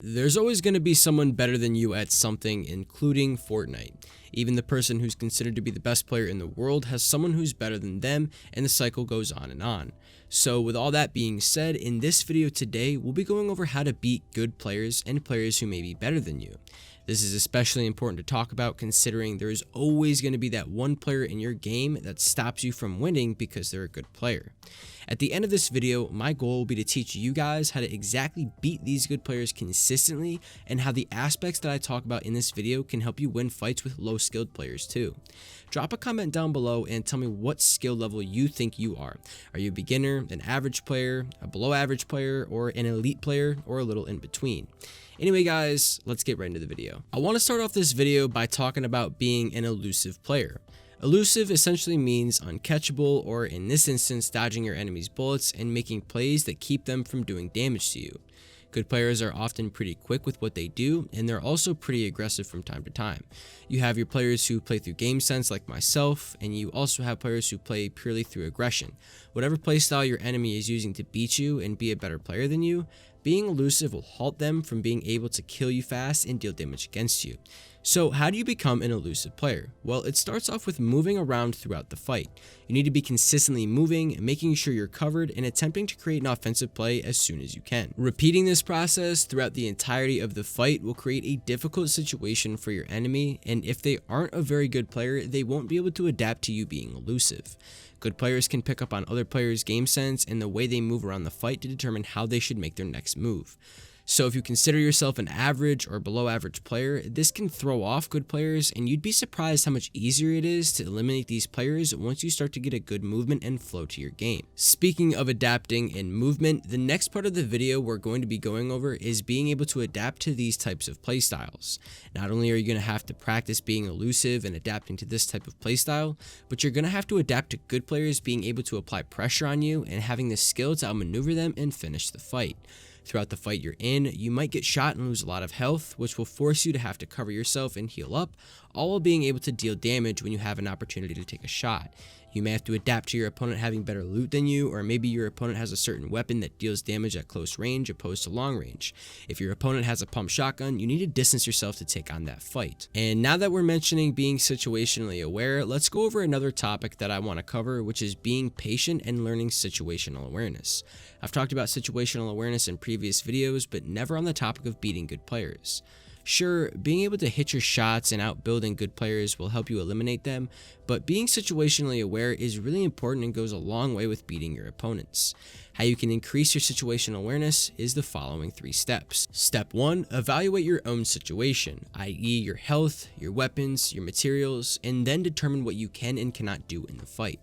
There's always going to be someone better than you at something, including Fortnite. Even the person who's considered to be the best player in the world has someone who's better than them, and the cycle goes on and on. So with all that being said, in this video today, we'll be going over how to beat good players and players who may be better than you. This is especially important to talk about considering there is always going to be that one player in your game that stops you from winning because they're a good player. At the end of this video, my goal will be to teach you guys how to exactly beat these good players consistently and how the aspects that I talk about in this video can help you win fights with low skilled players too. Drop a comment down below and tell me what skill level you think you are. Are you a beginner, an average player, a below average player, or an elite player, or a little in between? Anyway guys, let's get right into the video. I want to start off this video by talking about being an elusive player. Elusive essentially means uncatchable, or in this instance, dodging your enemy's bullets and making plays that keep them from doing damage to you. Good players are often pretty quick with what they do, and they're also pretty aggressive from time to time. You have your players who play through game sense like myself, and you also have players who play purely through aggression. Whatever playstyle your enemy is using to beat you and be a better player than you, being elusive will halt them from being able to kill you fast and deal damage against you. So how do you become an elusive player? Well, it starts off with moving around throughout the fight. You need to be consistently moving, making sure you're covered, and attempting to create an offensive play as soon as you can. Repeating this process throughout the entirety of the fight will create a difficult situation for your enemy, and if they aren't a very good player, they won't be able to adapt to you being elusive. Good players can pick up on other players' game sense and the way they move around the fight to determine how they should make their next move. So if you consider yourself an average or below average player, this can throw off good players, and you'd be surprised how much easier it is to eliminate these players once you start to get a good movement and flow to your game. Speaking of adapting and movement, the next part of the video we're going to be going over is being able to adapt to these types of playstyles. Not only are you going to have to practice being elusive and adapting to this type of playstyle, but you're going to have to adapt to good players being able to apply pressure on you and having the skill to outmaneuver them and finish the fight. Throughout the fight you're in, you might get shot and lose a lot of health, which will force you to have to cover yourself and heal up, all while being able to deal damage when you have an opportunity to take a shot. You may have to adapt to your opponent having better loot than you, or maybe your opponent has a certain weapon that deals damage at close range opposed to long range. If your opponent has a pump shotgun, you need to distance yourself to take on that fight. And now that we're mentioning being situationally aware, let's go over another topic that I want to cover, which is being patient and learning situational awareness. I've talked about situational awareness in previous videos, but never on the topic of beating good players. Sure, being able to hit your shots and outbuilding good players will help you eliminate them, but being situationally aware is really important and goes a long way with beating your opponents. How you can increase your situational awareness is the following 3 steps. Step 1, evaluate your own situation, i.e. your health, your weapons, your materials, and then determine what you can and cannot do in the fight.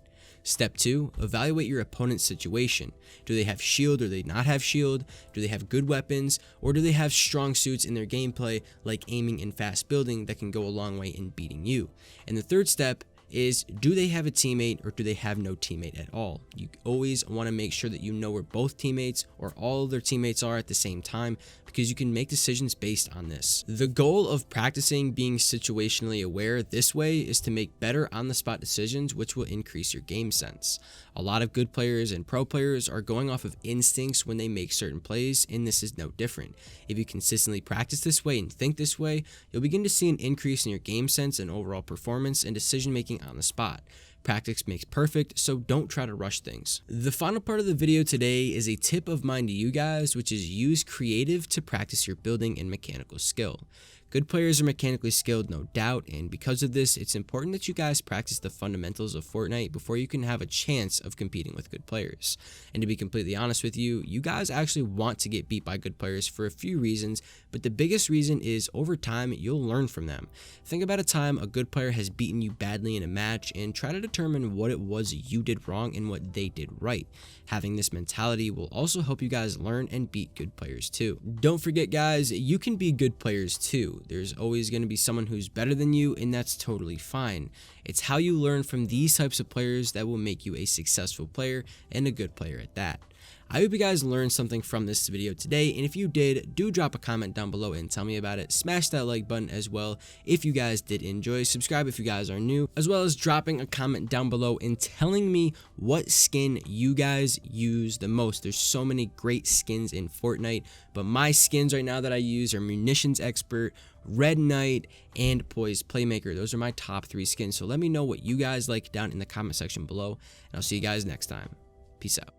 Step 2, evaluate your opponent's situation. Do they have shield or do they not have shield? Do they have good weapons, or do they have strong suits in their gameplay like aiming and fast building that can go a long way in beating you? And the third step is, do they have a teammate or do they have no teammate at all? You always want to make sure that you know where both teammates or all of their teammates are at the same time, because you can make decisions based on this. The goal of practicing being situationally aware this way is to make better on-the-spot decisions, which will increase your game sense. A lot of good players and pro players are going off of instincts when they make certain plays, and this is no different. If you consistently practice this way and think this way, you'll begin to see an increase in your game sense and overall performance and decision making on the spot. Practice makes perfect, so don't try to rush things. The final part of the video today is a tip of mine to you guys, which is use creative to practice your building and mechanical skill. Good players are mechanically skilled, no doubt, and because of this, it's important that you guys practice the fundamentals of Fortnite before you can have a chance of competing with good players. And to be completely honest with you, you guys actually want to get beat by good players for a few reasons, but the biggest reason is over time, you'll learn from them. Think about a time a good player has beaten you badly in a match and try to determine what it was you did wrong and what they did right. Having this mentality will also help you guys learn and beat good players too. Don't forget guys, you can be good players too. There's always going to be someone who's better than you, and that's totally fine. It's how you learn from these types of players that will make you a successful player and a good player at that. I hope you guys learned something from this video today, and if you did, do drop a comment down below and tell me about it. Smash that like button as well if you guys did enjoy. Subscribe if you guys are new, as well as dropping a comment down below and telling me what skin you guys use the most. There's so many great skins in Fortnite, but my skins right now that I use are Munitions Expert, Red Knight, and Poised Playmaker. Those are my top 3 skins, so let me know what you guys like down in the comment section below, and I'll see you guys next time. Peace out.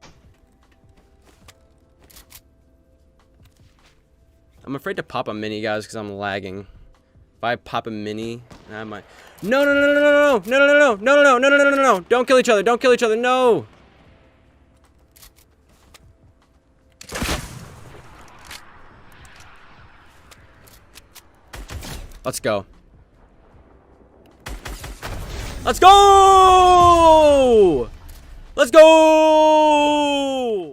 I'm afraid to pop a mini, guys, because I'm lagging. If I pop a mini, I might. No, no, no, no, no, no, no, no, no, no, no, no, no, no, no, no! Don't kill each other! Don't kill each other! No! Let's go. Let's go! Let's go!